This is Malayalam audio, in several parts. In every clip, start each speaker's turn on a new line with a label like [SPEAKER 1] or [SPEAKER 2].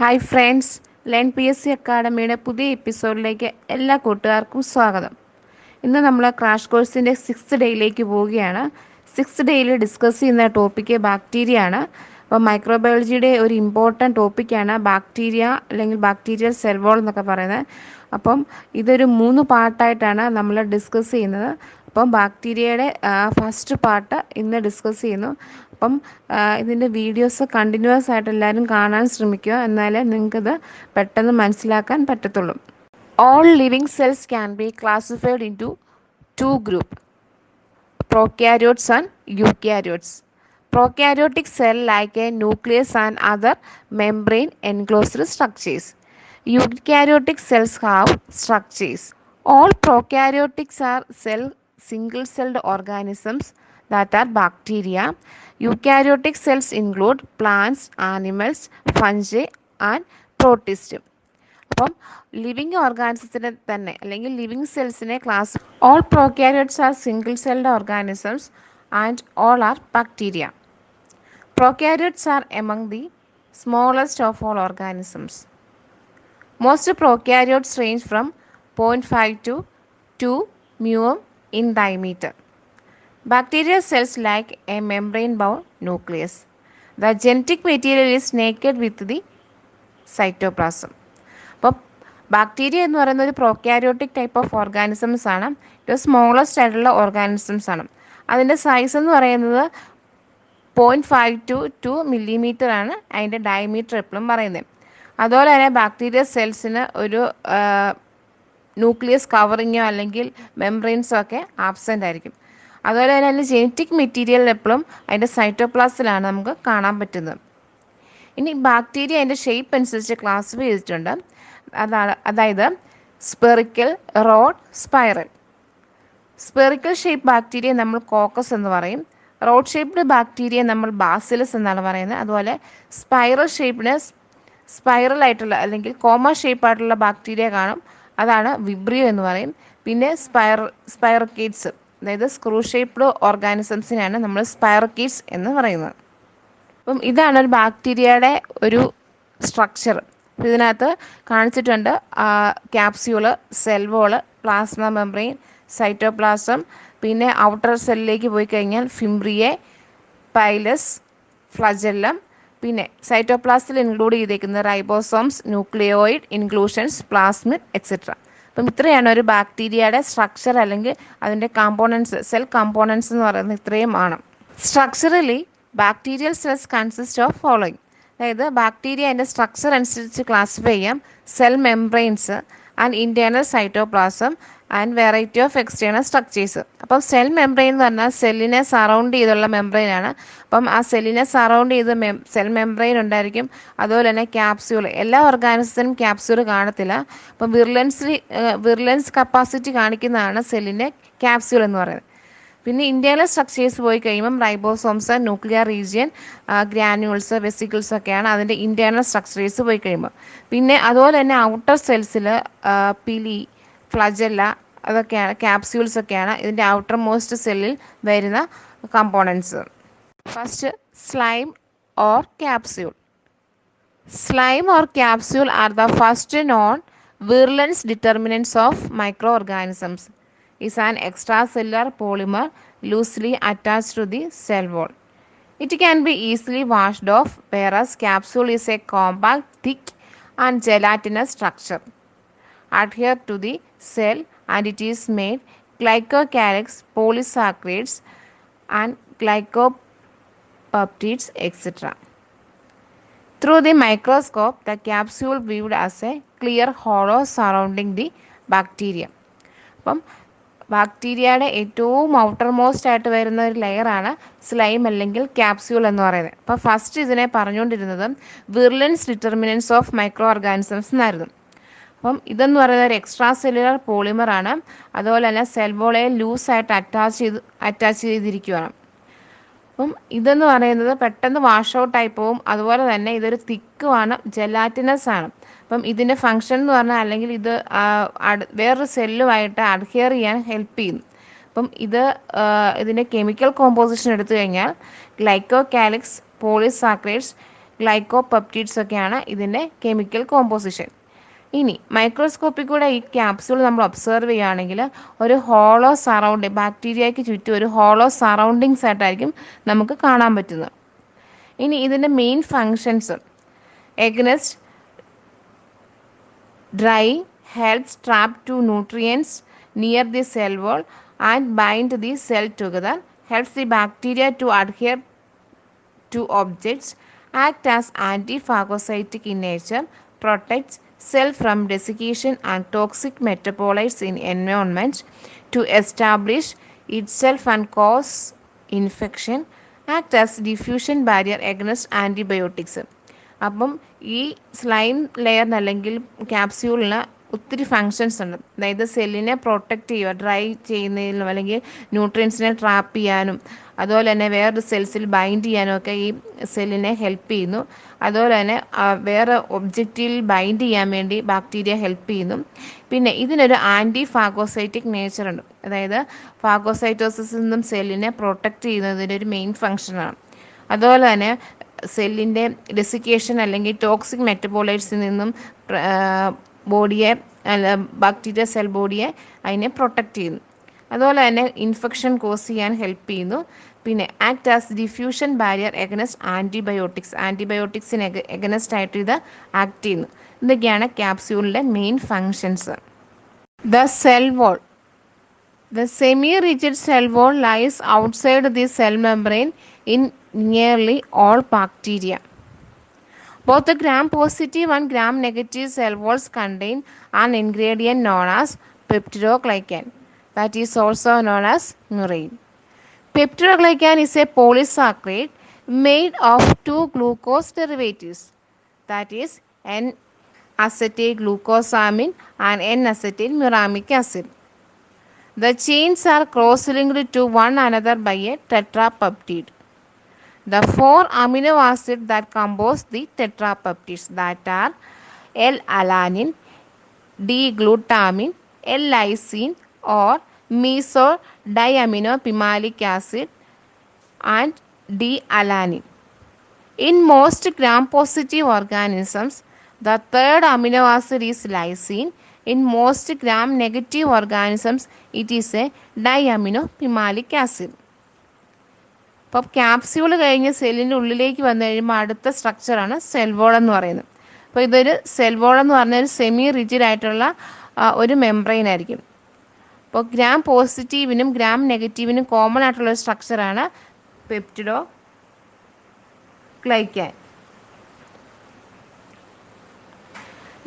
[SPEAKER 1] Hi friends, learn P S C അക്കാഡമിയുടെ പുതിയ എപ്പിസോഡിലേക്ക് എല്ലാ കൂട്ടുകാർക്കും സ്വാഗതം. ഇന്ന് നമ്മൾ ക്രാഷ് കോഴ്സിൻ്റെ 6th ഡേയിലേക്ക് പോവുകയാണ്. 6th ഡേയിൽ ഡിസ്കസ് ചെയ്യുന്ന ടോപ്പിക്ക് ബാക്ടീരിയ ആണ്. അപ്പോൾ മൈക്രോബയോളജിയുടെ ഒരു ഇമ്പോർട്ടൻറ്റ് ടോപ്പിക്കാണ് ബാക്ടീരിയ അല്ലെങ്കിൽ ബാക്ടീരിയൽ സെൽ വാൾ എന്നൊക്കെ പറയുന്നത്. അപ്പം ഇതൊരു 3 പാർട്ടായിട്ടാണ് നമ്മൾ ഡിസ്കസ് ചെയ്യുന്നത്. അപ്പം ബാക്ടീരിയയുടെ ഫസ്റ്റ് പാർട്ട് ഇന്ന് ഡിസ്കസ് ചെയ്യുന്നു. അപ്പം ഇതിൻ്റെ വീഡിയോസ് കണ്ടിന്യൂസ് ആയിട്ട് എല്ലാവരും കാണാൻ ശ്രമിക്കുക, എന്നാലേ നിങ്ങൾക്കിത് പെട്ടെന്ന് മനസ്സിലാക്കാൻ പറ്റത്തുള്ളൂ. All living cells can be classified into two groups, prokaryotes and eukaryotes. Prokaryotic cell like a nucleus and other membrane enclosed structures. Eukaryotic cells have structures. All prokaryotics are single-celled organisms that are bacteria. Eukaryotic cells include plants, animals, fungi and protists. അപ്പം ലിവിങ് ഓർഗാനിസത്തിനെ തന്നെ അല്ലെങ്കിൽ ലിവിങ് സെൽസിനെ class all prokaryotes are single celled organisms and all are bacteria. Prokaryotes are among the smallest of all organisms. Most prokaryotes range from 0.5 to 2 μm in diameter. Bacterial cells lack a membrane-bound nucleus. The genetic material is naked with the cytoplasm. അപ്പോൾ ബാക്ടീരിയ എന്ന് പറയുന്ന ഒരു പ്രോക്യാരിയോട്ടിക് ടൈപ്പ് ഓഫ് ഓർഗാനിസംസ് ആണ്. ഇത് സ്മോളസ്റ്റ് ആയിട്ടുള്ള ഓർഗാനിസംസ് ആണ്. അതിൻ്റെ സൈസ് എന്ന് പറയുന്നത് 0.5 to 2 mm ആണ് അതിൻ്റെ ഡയമീറ്റർ എപ്പോഴും പറയുന്നത്. അതുപോലെ തന്നെ ബാക്ടീരിയ സെൽസിന് ഒരു ന്യൂക്ലിയസ് കവറിങ്ങോ അല്ലെങ്കിൽ മെംബ്രെയിൻസോ ഒക്കെ ആബ്സെൻ്റ് ആയിരിക്കും. അതുപോലെ തന്നെ അതിൻ്റെ ജെനറ്റിക് മെറ്റീരിയൽ എപ്പോഴും അതിൻ്റെ സൈറ്റോപ്ലാസിലാണ് നമുക്ക് കാണാൻ പറ്റുന്നത്. ഇനി ബാക്ടീരിയ അതിൻ്റെ ഷേപ്പ് അനുസരിച്ച് ക്ലാസിഫൈ ചെയ്തിട്ടുണ്ട്. അതായത് spherical, road, spiral. Spherical shape bacteria നമ്മൾ കോക്കസ് എന്ന് പറയും. റോഡ് ഷേപ്ഡ് ബാക്ടീരിയ നമ്മൾ ബാസിലസ് എന്നാണ് പറയുന്നത്. അതുപോലെ സ്പൈറൽ ഷേപ്പിന് സ്പൈറൽ ആയിട്ടുള്ള അല്ലെങ്കിൽ കോമ ഷേപ്പ് ആയിട്ടുള്ള ബാക്ടീരിയ കാണും, അതാണ് വിബ്രിയോ എന്ന് പറയും. പിന്നെ സ്പൈറോക്കീറ്റ്സ്, അതായത് സ്ക്രൂ ഷേപ്ഡ് ഓർഗാനിസംസിനാണ് നമ്മൾ സ്പൈറോക്കീറ്റ്സ് എന്ന് പറയുന്നത്. അപ്പം ഇതാണ് ഒരു ബാക്ടീരിയയുടെ ഒരു സ്ട്രക്ചർ. ഇതിനകത്ത് കാണിച്ചിട്ടുണ്ട് capsule, cell wall, plasma membrane, cytoplasm, പിന്നെ ഔട്ടർ സെല്ലിലേക്ക് പോയി കഴിഞ്ഞാൽ ഫിംബ്രിയെ, പൈലസ്, ഫ്ലജെല്ലം, പിന്നെ സൈറ്റോപ്ലാസ്റ്റിൽ ഇൻക്ലൂഡ് ചെയ്തേക്കുന്നത് ribosomes, nucleoid, inclusions, plasmid etcetera. അപ്പം ഇത്രയാണ് ഒരു ബാക്ടീരിയയുടെ സ്ട്രക്ചർ അല്ലെങ്കിൽ അതിൻ്റെ കമ്പോണൻസ്, സെൽ കമ്പോണൻസ് എന്ന് പറയുന്നത് ഇത്രയും ആണ്. Structurally bacterial cells consist of following. അതായത് ബാക്ടീരിയ അതിൻ്റെ സ്ട്രക്ചർ അനുസരിച്ച് ക്ലാസിഫൈ ചെയ്യാം. Cell membranes and internal cytoplasm and variety of external structures. അപ്പം സെൽ മെംബ്രെയിൻ എന്ന് പറഞ്ഞാൽ സെല്ലിനെ സറൗണ്ട് ചെയ്തുള്ള മെംബ്രെയിനാണ്. അപ്പം ആ സെല്ലിനെ സറൗണ്ട് ചെയ്ത് സെൽ മെംബ്രെയിൻ ഉണ്ടായിരിക്കും. അതുപോലെ തന്നെ ക്യാപ്സ്യൂൾ, എല്ലാ ഓർഗാനിസത്തിനും ക്യാപ്സ്യൂൾ കാണത്തില്ല. അപ്പം വിർലൻസ് കപ്പാസിറ്റി കാണിക്കുന്നതാണ് സെല്ലിൻ്റെ ക്യാപ്സ്യൂൾ എന്ന് പറയുന്നത്. പിന്നെ ഇൻറ്റേർണൽ സ്ട്രക്ചേഴ്സ് പോയി കഴിയുമ്പം ribosomes, nuclear region, granules, vesicles ഒക്കെയാണ് അതിൻ്റെ ഇൻറ്റേർണൽ സ്ട്രക്ചേഴ്സ് പോയി കഴിയുമ്പോൾ. പിന്നെ അതുപോലെ തന്നെ ഔട്ടർ സെൽസിൽ പിലി, ഫ്ലജെല്ല, അതൊക്കെയാണ് ക്യാപ്സ്യൂൾസ് ഒക്കെയാണ് ഇതിൻ്റെ ഔട്ടർ മോസ്റ്റ് സെല്ലിൽ വരുന്ന components. First slime or capsule. Slime or capsule are the first non virulence determinants of microorganisms. Is an extracellular polymer loosely attached to the cell wall. It can be easily washed off, whereas capsule is a compact, thick and gelatinous structure adhered to the cell, and it is made glycocalyx, polysaccharides and glycopeptides etc. Through the microscope, the capsule viewed as a clear hollow surrounding the bacteria. അപ്പം ബാക്ടീരിയയുടെ ഏറ്റവും ഔട്ടർ മോസ്റ്റ് ആയിട്ട് വരുന്ന ഒരു ലെയറാണ് സ്ലൈം അല്ലെങ്കിൽ ക്യാപ്സ്യൂൾ എന്ന് പറയുന്നത്. അപ്പോൾ ഫസ്റ്റ് ഇതിനെ പറഞ്ഞുകൊണ്ടിരുന്നത് virulence determinants of micro organisms എന്നായിരുന്നു. അപ്പം ഇതെന്ന് പറയുന്നത് ഒരു എക്സ്ട്രാ സെല്ലുലാർ പോളിമർ ആണ്. അതുപോലെ തന്നെ സെൽ വോളെ ലൂസായിട്ട് അറ്റാച്ച് ചെയ്തിരിക്കുകയാണ്. അപ്പം ഇതെന്ന് പറയുന്നത് പെട്ടെന്ന് വാഷ് ഔട്ടായി പോവും. അതുപോലെ തന്നെ ഇതൊരു തിക്കുമാണ്, ജെലാറ്റിനസ് ആണ്. അപ്പം ഇതിൻ്റെ ഫങ്ഷൻ എന്ന് പറഞ്ഞാൽ അല്ലെങ്കിൽ ഇത് വേറൊരു സെല്ലുമായിട്ട് അഡ്ഹിയർ ചെയ്യാൻ ഹെൽപ്പ് ചെയ്യുന്നു. അപ്പം ഇതിൻ്റെ കെമിക്കൽ കോമ്പോസിഷൻ എടുത്തു കഴിഞ്ഞാൽ ഗ്ലൈക്കോകാലിക്സ്, പോളിസാക്കറൈഡ്സ്, ഗ്ലൈക്കോപെപ്റ്റിഡ്സ് ഒക്കെയാണ് ഇതിൻ്റെ കെമിക്കൽ കോമ്പോസിഷൻ. ഇനി മൈക്രോസ്കോപ്പിൽ കൂടെ ഈ ക്യാപ്സ്യൂൾ നമ്മൾ ഒബ്സർവ് ചെയ്യുകയാണെങ്കിൽ ഒരു ഹോളോ സറൗണ്ടിങ്, ബാക്ടീരിയയ്ക്ക് ചുറ്റും ഒരു ഹോളോ സറൗണ്ടിങ്സ് ആയിട്ടായിരിക്കും നമുക്ക് കാണാൻ പറ്റുന്നത്. ഇനി ഇതിൻ്റെ main functions: against dry, helps trap two nutrients near the cell wall and bind the cell together, helps the bacteria to adhere to objects, act as anti-phagocytic in nature, protects cell from desiccation and toxic metabolites in environment, to establish itself and cause infection, act as diffusion barrier against antibiotics. അപ്പം ഈ സ്ലൈം ലെയറിന് അല്ലെങ്കിൽ ക്യാപ്സ്യൂളിന് ഒത്തിരി ഫങ്ഷൻസ് ഉണ്ട്. അതായത് സെല്ലിനെ പ്രൊട്ടക്റ്റ് ചെയ്യുക, ഡ്രൈ ചെയ്യുന്നതിലും അല്ലെങ്കിൽ ന്യൂട്രിയൻസിനെ ട്രാപ്പ് ചെയ്യാനും അതുപോലെ തന്നെ വേറൊരു സെൽസിൽ ബൈൻഡ് ചെയ്യാനും ഒക്കെ ഈ സെല്ലിനെ ഹെൽപ്പ് ചെയ്യുന്നു. അതുപോലെ തന്നെ വേറെ ഒബ്ജക്റ്റിൽ ബൈൻഡ് ചെയ്യാൻ വേണ്ടി ബാക്ടീരിയ ഹെൽപ്പ് ചെയ്യുന്നു. പിന്നെ ഇതിനൊരു ആൻറ്റി ഫാഗോസൈറ്റിക് നേച്ചറുണ്ട്. അതായത് ഫാഗോസൈറ്റോസിസിൽ നിന്നും സെല്ലിനെ പ്രൊട്ടക്റ്റ് ചെയ്യുന്നതിൻ്റെ ഒരു മെയിൻ ഫങ്ഷനാണ്. അതുപോലെ തന്നെ സെല്ലിൻ്റെ ഡെസിക്കേഷൻ അല്ലെങ്കിൽ ടോക്സിക് മെറ്റബോളൈറ്റ്സിൽ നിന്നും ബോഡിയെ ബാക്ടീരിയ സെൽ ബോഡിയെ അതിനെ പ്രൊട്ടക്റ്റ് ചെയ്യുന്നു. അതുപോലെ തന്നെ ഇൻഫെക്ഷൻ കോസ് ചെയ്യാൻ ഹെൽപ്പ് ചെയ്യുന്നു. പിന്നെ act as diffusion barrier against antibiotics, ആൻറ്റിബയോട്ടിക്സിന് എഗനസ്റ്റ് ആയിട്ട് ഇത് ആക്ട് ചെയ്യുന്നു. ഇതൊക്കെയാണ് ക്യാപ്സ്യൂളിൻ്റെ main functions. The cell wall. The semi-rigid cell wall lies outside the cell membrane in nearly all bacteria. Both the gram-positive and gram-negative cell walls contain an ingredient known as peptidoglycan, that is also known as murine. Peptidoglycan is a polysaccharide made of two glucose derivatives, that is N-acetylglucosamine and N-acetylmuramic acid. The chains are cross-linked to one another by a tetrapeptide. The four amino acids that compose the tetrapeptides, that are L-alanine, D-glutamine, L-lysine or mesodiaminopimallic acid and D-alanine. In most gram-positive organisms, the third amino acid is lysine. In most gram-negative organisms, it is a diaminopimalic acid. അപ്പോൾ ക്യാപ്സ്യൂൾ കഴിഞ്ഞ് സെല്ലിൻ്റെ ഉള്ളിലേക്ക് വന്നു കഴിയുമ്പോൾ അടുത്ത സ്ട്രക്ചറാണ് സെൽ വോൾ എന്ന് പറയുന്നത്. അപ്പോൾ ഇതൊരു സെൽ വോൾ എന്ന് പറഞ്ഞാൽ ഒരു സെമി റിജിഡ് ആയിട്ടുള്ള ഒരു മെംബ്രെയിൻ ആയിരിക്കും. അപ്പോൾ ഗ്രാം പോസിറ്റീവിനും ഗ്രാം നെഗറ്റീവിനും കോമൺ ആയിട്ടുള്ള ഒരു സ്ട്രക്ചറാണ് പെപ്റ്റിഡോഗ്ലൈക്കാൻ.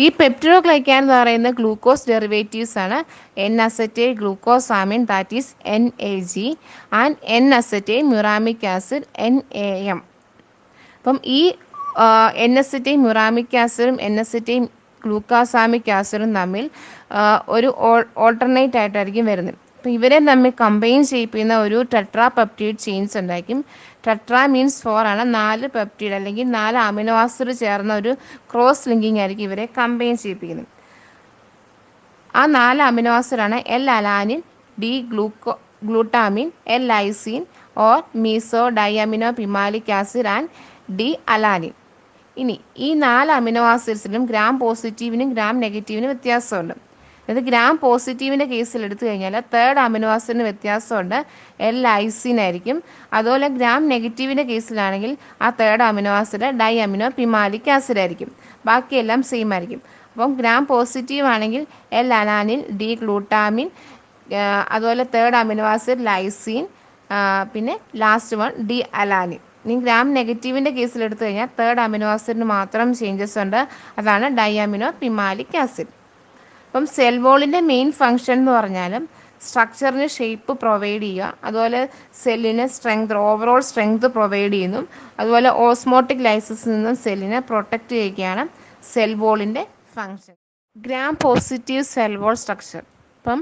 [SPEAKER 1] ഈ പെപ്റ്റിഡോഗ്ലൈക്കാൻ എന്ന് പറയുന്ന ഗ്ലൂക്കോസ് ഡെറിവേറ്റീവ്സ് ആണ് N-acetylglucosamine, that is NAG, and N-acetylmuramic acid NAM. അപ്പം ഈ N-acetylmuramic ആസിഡും N-acetylglucosamic ആസിഡും തമ്മിൽ ഒരു ഓൾട്ടർനേറ്റ് ആയിട്ടായിരിക്കും വരുന്നത്. അപ്പോൾ ഇവരെ തമ്മിൽ കമ്പൈൻ ചെയ്യിപ്പിക്കുന്ന ഒരു ടെട്രാപെപ്റ്റൈഡ് ചെയിൻസ് ഉണ്ടായിരിക്കും. ടെട്രാ മീൻസ് 4 ആണ്. 4 പെപ്റ്റൈഡ് അല്ലെങ്കിൽ 4 അമിനോ ആസിഡ് ചേർന്ന ഒരു ക്രോസ് ലിങ്കിങ് ആയിരിക്കും ഇവരെ കമ്പൈൻ ചെയ്യിപ്പിക്കുന്നത്. ആ 4 amino ആസിഡാണ് L-alanine, D-glutamine, L-lysine or mesodiaminopimallic acid and D-alanine. ഇനി ഈ 4 അമിനോ ആസിഡ്സിലും ഗ്രാം പോസിറ്റീവിനും ഗ്രാം നെഗറ്റീവിനും വ്യത്യാസമുണ്ട്. അതായത് ഗ്രാം പോസിറ്റീവിൻ്റെ കേസിൽ എടുത്തു കഴിഞ്ഞാൽ തേർഡ് അമിനോ ആസിഡിന് വ്യത്യാസമുണ്ട്, L-lysine ആയിരിക്കും. അതുപോലെ ഗ്രാം നെഗറ്റീവിൻ്റെ കേസിലാണെങ്കിൽ ആ തേർഡ് അമിനോ ആസിഡ് ഡൈഅമിനോപിമാലിക് ആസിഡ് ആയിരിക്കും. ബാക്കിയെല്ലാം സെയിം ആയിരിക്കും. അപ്പം ഗ്രാം പോസിറ്റീവ് ആണെങ്കിൽ L-alanine, D-glutamine, അതുപോലെ തേർഡ് അമിനോ ആസിഡ് ലൈസീൻ, പിന്നെ ലാസ്റ്റ് വൺ D-alanine. ഇനി ഗ്രാം നെഗറ്റീവിൻ്റെ കേസിൽ എടുത്തു കഴിഞ്ഞാൽ തേർഡ് അമിനോ ആസിഡിന് മാത്രം ചേഞ്ചസ് ഉണ്ട്, അതാണ് ഡൈഅമിനോപിമാലിക് ആസിഡ്. അപ്പം സെൽ വോളിൻ്റെ മെയിൻ ഫങ്ഷൻ എന്ന് പറഞ്ഞാലും സ്ട്രക്ചറിന് ഷേപ്പ് പ്രൊവൈഡ് ചെയ്യുക, അതുപോലെ സെല്ലിന് സ്ട്രെങ്ത്, ഓവറോൾ സ്ട്രെങ്ത് പ്രൊവൈഡ് ചെയ്യുന്നു, അതുപോലെ ഓസ്മോട്ടിക് ലൈസിസിൽ നിന്നും സെല്ലിനെ പ്രൊട്ടക്റ്റ് ചെയ്യുകയാണ് സെൽ വോളിൻ്റെ function. Gram positive cell wall structure. അപ്പം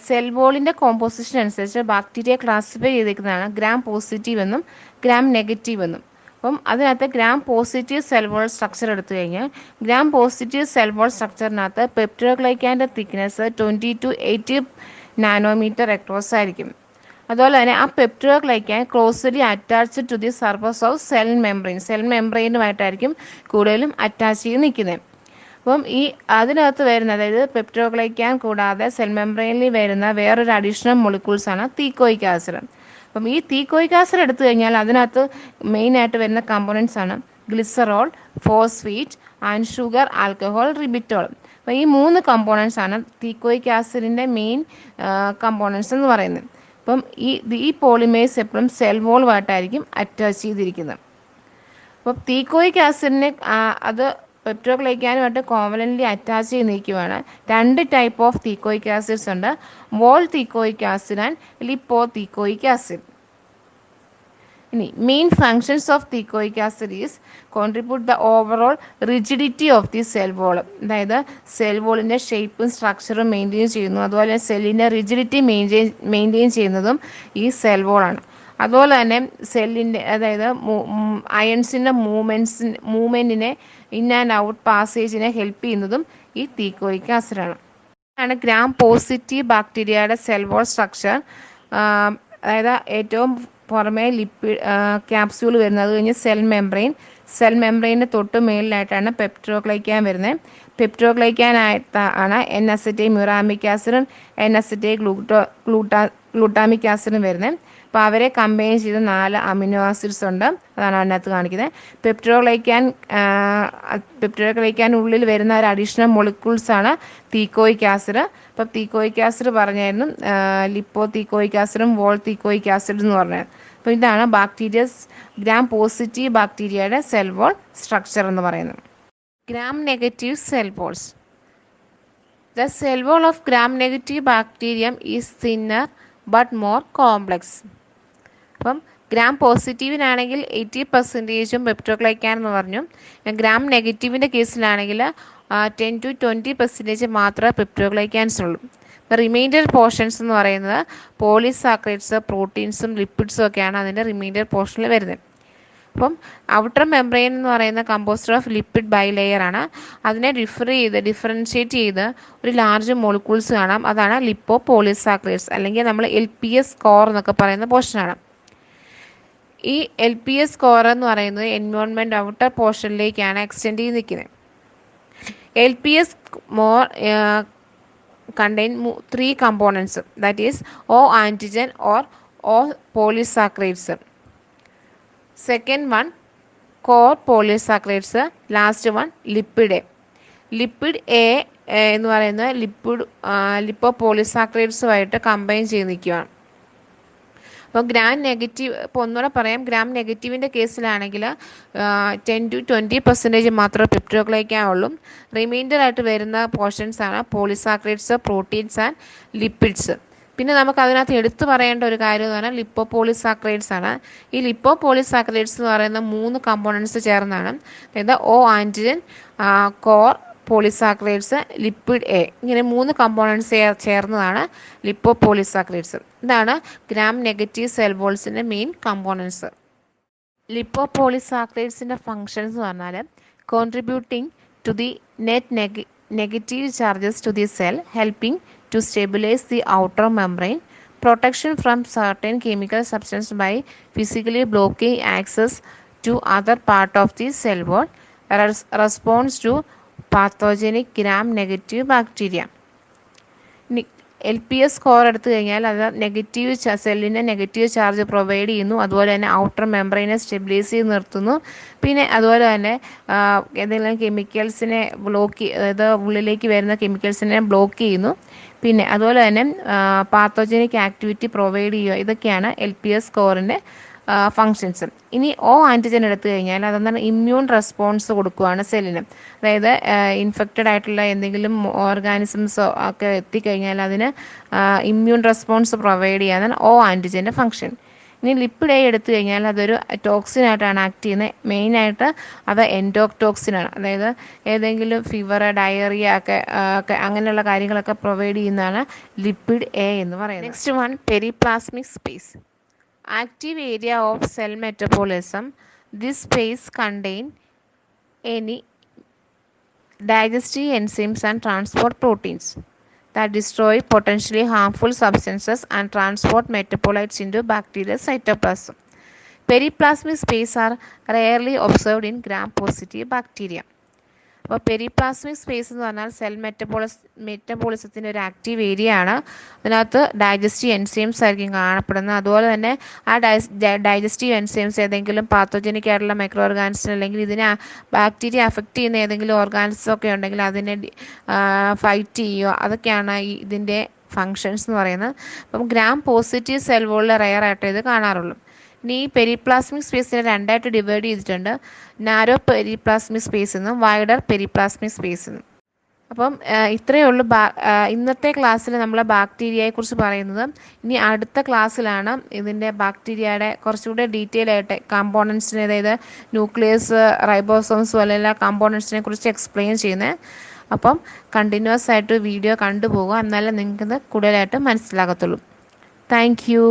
[SPEAKER 1] സെൽ വോളിൻ്റെ കോമ്പോസിഷൻ അനുസരിച്ച് ബാക്ടീരിയ ക്ലാസിഫൈ ചെയ്തിരിക്കുന്നതാണ് ഗ്രാം പോസിറ്റീവ് എന്നും ഗ്രാം നെഗറ്റീവ് എന്നും. അപ്പം അതിനകത്ത് gram positive cell wall structure എടുത്തു കഴിഞ്ഞാൽ ഗ്രാം പോസിറ്റീവ് സെൽ വോൾ സ്ട്രക്ചറിനകത്ത് പെപ്റ്റിഡോഗ്ലൈക്കാൻ്റെ തിക്നെസ് 20 to 80 നാനോമീറ്റർ എക്രോസ് ആയിരിക്കും. അതുപോലെ തന്നെ ആ peptidoglycan closely attached to the surface of cell membrane. Cell മെംബ്രെയിനുമായിട്ടായിരിക്കും കൂടുതലും അറ്റാച്ച് ചെയ്ത് നിൽക്കുന്നത്. അപ്പം ഈ അതിനകത്ത് വരുന്ന, അതായത് പെപ്റ്റിഡോഗ്ലൈക്കാൻ കൂടാതെ സെൽ മെംബ്രെയിനിൽ വരുന്ന വേറൊരു അഡീഷണൽ മൊളിക്യൂൾസാണ് തീക്കോയിക് ആസിഡ്. അപ്പം ഈ തീക്കോയിക് ആസിഡ് എടുത്തു കഴിഞ്ഞാൽ അതിനകത്ത് മെയിനായിട്ട് വരുന്ന കമ്പോണൻസ് ആണ് glycerol, phosphate and sugar alcohol ribitol. അപ്പോൾ ഈ 3 കമ്പോണൻസ് ആണ് തീക്കോയിക് ആസിഡിൻ്റെ മെയിൻ കമ്പോണൻസ് എന്ന് പറയുന്നത്. അപ്പം ഈ പോളിമേഴ്സ് എപ്പോഴും സെൽ വോളുമായിട്ടായിരിക്കും അറ്റാച്ച് ചെയ്തിരിക്കുന്നത്. അപ്പോൾ തീക്കോയിക് ആസിഡിനെ അത് പെപ്റ്റിഡോഗ്ലൈക്കാനുമായിട്ട് കോവലൻ്റ്ലി അറ്റാച്ച് ചെയ്ത് നിൽക്കുകയാണ്. 2 ടൈപ്പ് ഓഫ് തീക്കോയിക് ആസിഡ്സ് ഉണ്ട്, wall teichoic acid and lipoteichoic acid. ഇനി main functions of teichoic acid is contribute the overall rigidity of the cell wall. അതായത് സെൽ വോളിൻ്റെ ഷേപ്പും സ്ട്രക്ചറും മെയിൻറ്റെയിൻ ചെയ്യുന്നു. അതുപോലെ സെല്ലിൻ്റെ റിജിഡിറ്റി മെയിൻറ്റെയിൻ ചെയ്യുന്നതും ഈ സെൽ വോളാണ്. അതുപോലെ തന്നെ സെല്ലിൻ്റെ, അതായത് അയൺസിൻ്റെ മൂവ്മെൻറ്റിനെ ഇൻ ആൻഡ് ഔട്ട് പാസേജിനെ ഹെൽപ്പ് ചെയ്യുന്നതും ഈ തീക്കോയിക് ആസിഡാണ്. ആണ് ഗ്രാം പോസിറ്റീവ് ബാക്ടീരിയയുടെ സെൽ വോൾ സ്ട്രക്ചർ. അതായത് ഏറ്റവും പുറമേ ലിപ്പിഡ് ക്യാപ്സ്യൂൾ വരുന്നത്, അത് കഴിഞ്ഞ് സെൽ മെംബ്രെയിൻ്റെ തൊട്ട് മേളിലായിട്ടാണ് പെപ്റ്റിഡോഗ്ലൈക്കാൻ വരുന്നത്. പെപ്റ്റിഡോഗ്ലൈക്കാനായിട്ടാണ് N-അസറ്റൈൽ മ്യൂറാമിക് ആസിഡും N-അസറ്റൈൽ ഗ്ലൂട്ടാമിക് ആസിഡും വരുന്നത്. അപ്പോൾ അവരെ കമ്പൈൻ ചെയ്ത് 4 അമിനോ ആസിഡ്സ് ഉണ്ട്, അതാണ് അതിനകത്ത് കാണിക്കുന്നത്. പെപ്റ്റിഡോഗ്ലൈക്കാനുള്ളിൽ വരുന്ന ഒരു അഡീഷണൽ മൊളിക്യൂൾസാണ് തീക്കോയിക് ആസിഡ്. അപ്പോൾ തീക്കോയിക് ആസിഡ് പറഞ്ഞായിരുന്നു ലിപ്പോ തീക്കോയിക് ആസിഡും വോൾ തീക്കോയിക് ആസിഡ് എന്ന് പറഞ്ഞത്. അപ്പോൾ ഇതാണ് ഗ്രാം പോസിറ്റീവ് ബാക്ടീരിയയുടെ സെൽ വോൾ സ്ട്രക്ചർ എന്ന് പറയുന്നത്. Gram negative cell walls. The cell wall of Gram negative bacterium is thinner but more complex. അപ്പം ഗ്രാം പോസിറ്റീവിനാണെങ്കിൽ 80% പെപ്റ്റിഡോഗ്ലൈക്കാൻ എന്ന് പറഞ്ഞു. ഗ്രാം നെഗറ്റീവിൻ്റെ കേസിലാണെങ്കിൽ 10 to 20% മാത്രമേ പെപ്റ്റിഡോഗ്ലൈക്കാൻസ് ഉള്ളൂ. റിമൈൻഡർ പോർഷൻസ് എന്ന് പറയുന്നത് പോളിസാക്കറൈഡ്സ്, പ്രോട്ടീൻസും ലിപ്പിഡ്സും ഒക്കെയാണ് അതിൻ്റെ റിമൈൻഡർ പോർഷനിൽ വരുന്നത്. അപ്പം ഔട്ടർ മെംബ്രെയിൻ എന്ന് പറയുന്ന കമ്പോസ്റ്റർ ഓഫ് ലിപ്പിഡ് ബൈലെയർ ആണ്. അതിനെ ഡിഫറൻഷിയേറ്റ് ചെയ്ത് ഒരു ലാർജ് മോളിക്യൂൾസ് കാണാം, അതാണ് ലിപ്പോ പോളിസാക്കറൈഡ്സ്, അല്ലെങ്കിൽ നമ്മൾ LPS കോർ എന്നൊക്കെ പറയുന്ന പോർഷനാണ്. ഈ LPS കോർ എന്ന് പറയുന്നത് എൻവയോൺമെൻറ്റ് ഔട്ടർ പോർഷനിലേക്കാണ് എക്സ്റ്റെൻഡ് ചെയ്ത് നിൽക്കുന്നത്. LPS more contain 3 components, that is O antigen or O polysaccharides. Second one core polysaccharides, last one lipid A. Lipid A എന്ന് പറയുന്നത് ലിപ്പോ പോളിസാക്കറൈഡ്സുമായിട്ട് കമ്പൈൻ ചെയ്ത് നിൽക്കുകയാണ്. അപ്പോൾ ഗ്രാം നെഗറ്റീവ്, ഇപ്പോൾ ഒന്നുകൂടെ പറയാം, ഗ്രാം നെഗറ്റീവിൻ്റെ കേസിലാണെങ്കിൽ 10 to 20% മാത്രമേ പെപ്റ്റിഡോഗ്ലൈക്കാൻ ഉള്ളൂ. റിമൈൻഡർ ആയിട്ട് വരുന്ന പോർഷൻസ് ആണ് പോളിസാക്കറൈഡ്സ്, പ്രോട്ടീൻസ് ആൻഡ് ലിപ്പിഡ്സ്. പിന്നെ നമുക്ക് അതിനകത്ത് എടുത്തു പറയേണ്ട ഒരു കാര്യം എന്ന് പറഞ്ഞാൽ ലിപ്പോ പോളിസാക്കറൈഡ്സ് ആണ്. ഈ ലിപ്പോ പോളിസാക്കറൈഡ്സ് എന്ന് പറയുന്ന 3 കമ്പോണൻസ് ചേർന്നാണ്, അതായത് O antigen, core polysaccharides, lipid A, ഇങ്ങനെ 3 കമ്പോണൻസ് ചേർന്നതാണ് ലിപ്പോ പോളിസാക്കറൈഡ്സ്. ഇതാണ് ഗ്രാം നെഗറ്റീവ് സെൽ വോൾസിൻ്റെ മെയിൻ കമ്പോണൻസ്. ലിപ്പോ പോളിസാക്കറൈഡ്സിൻ്റെ ഫങ്ഷൻസ് എന്ന് പറഞ്ഞാൽ contributing to the net negative charges to the cell, helping to stabilize the outer membrane, protection from certain chemical substance by physically blocking access to other part of the cell wall, response to pathogenic gram negative bacteria. LPS score എടുത്തു കഴിഞ്ഞാൽ അത് നെഗറ്റീവ് സെല്ലിന് നെഗറ്റീവ് ചാർജ് പ്രൊവൈഡ് ചെയ്യുന്നു, അതുപോലെ തന്നെ ഔട്ടർ മെംബ്രെയിനെ സ്റ്റെബിലൈസ് ചെയ്ത് നിർത്തുന്നു. പിന്നെ അതുപോലെ തന്നെ ഏതെങ്കിലും കെമിക്കൽസിനെ അതായത് ഉള്ളിലേക്ക് വരുന്ന കെമിക്കൽസിനെ ബ്ലോക്ക് ചെയ്യുന്നു. പിന്നെ അതുപോലെ തന്നെ പാത്തോജനിക് ആക്ടിവിറ്റി പ്രൊവൈഡ് ചെയ്യുക. ഇതൊക്കെയാണ് LPS സ്കോറിൻ്റെ ഫങ്ഷൻസ്. ഇനി O ആൻറ്റിജൻ എടുത്തു കഴിഞ്ഞാൽ അതെന്താണ്, ഇമ്മ്യൂൺ റെസ്പോൺസ് കൊടുക്കുകയാണ് സെല്ലിന്. അതായത് ഇൻഫെക്റ്റഡ് ആയിട്ടുള്ള എന്തെങ്കിലും ഓർഗാനിസംസോ ഒക്കെ എത്തിക്കഴിഞ്ഞാൽ അതിന് ഇമ്മ്യൂൺ റെസ്പോൺസ് പ്രൊവൈഡ് ചെയ്യാനാണ് O ആൻറ്റിജൻ്റെ ഫങ്ഷൻ. ഇനി ലിപ്പിഡ് എ എടുത്തു കഴിഞ്ഞാൽ അതൊരു ടോക്സിനായിട്ടാണ് ആക്ട് ചെയ്യുന്നത്. മെയിനായിട്ട് അത് എൻഡോടോക്സിനാണ്, അതായത് ഏതെങ്കിലും ഫീവർ, ഡയറിയ ഒക്കെ അങ്ങനെയുള്ള കാര്യങ്ങളൊക്കെ പ്രൊവൈഡ് ചെയ്യുന്നതാണ് ലിപ്പിഡ് എ എന്ന് പറയുന്നത്. Next one, periplasmic space. Active area of cell metabolism. This space contain any digestive enzymes and transport proteins. that destroy potentially harmful substances and transport metabolites into bacterial cytoplasm. Periplasmic space are rarely observed in gram-positive bacteria. അപ്പോൾ പെരിപ്ലാസ്മിക് സ്പേസ് എന്ന് പറഞ്ഞാൽ സെൽ മെറ്റബോളിസത്തിൻ്റെ ഒരു ആക്റ്റീവ് ഏരിയ ആണ്. അതിനകത്ത് ഡൈജസ്റ്റീവ് എൻസൈംസ് ആയിരിക്കും കാണപ്പെടുന്നത്. അതുപോലെ തന്നെ ആ ഡൈജസ്റ്റീവ് എൻസൈംസ് ഏതെങ്കിലും പാത്തോജനിക് ആയിട്ടുള്ള മൈക്രോ ഓർഗാനിസം അല്ലെങ്കിൽ ഇതിനെ ബാക്ടീരിയ അഫക്റ്റ് ചെയ്യുന്ന ഏതെങ്കിലും ഓർഗാനിസം ഒക്കെ ഉണ്ടെങ്കിൽ അതിനെ ഫൈറ്റ് ചെയ്യുക, അതൊക്കെയാണ് ഇതിൻ്റെ ഫങ്ഷൻസ് എന്ന് പറയുന്നത്. അപ്പം ഗ്രാം പോസിറ്റീവ് സെൽ വോളിൽ റെയർ ആയിട്ട് ഇത് കാണാറുള്ളൂ. ഇനി ഈ പെരിപ്ലാസ്മിക് സ്പേസിനെ രണ്ടായിട്ട് ഡിവൈഡ് ചെയ്തിട്ടുണ്ട്, നാരോ പെരിപ്ലാസ്മിക് സ്പേസ് എന്നും വൈഡർ പെരിപ്ലാസ്മിക് സ്പേസ് എന്നും. അപ്പം ഇത്രയേ ഉള്ളൂ ഇന്നത്തെ ക്ലാസ്സിൽ നമ്മൾ ബാക്ടീരിയയെക്കുറിച്ച് പറയുന്നത്. ഇനി അടുത്ത ക്ലാസ്സിലാണ് ഇതിൻ്റെ ബാക്ടീരിയയുടെ കുറച്ചുകൂടെ ഡീറ്റെയിൽ ആയിട്ട് കമ്പോണൻസിനെ, അതായത് ന്യൂക്ലിയസ്, റൈബോസോംസ് പോലെയുള്ള കമ്പോണൻസിനെ കുറിച്ച് എക്സ്പ്ലെയിൻ ചെയ്യുന്നത്. അപ്പം കണ്ടിന്യൂസ് ആയിട്ട് വീഡിയോ കണ്ടുപോകുക, എന്നാലേ നിങ്ങൾക്കിത് കൂടുതലായിട്ട് മനസ്സിലാകത്തുള്ളൂ. Thank you.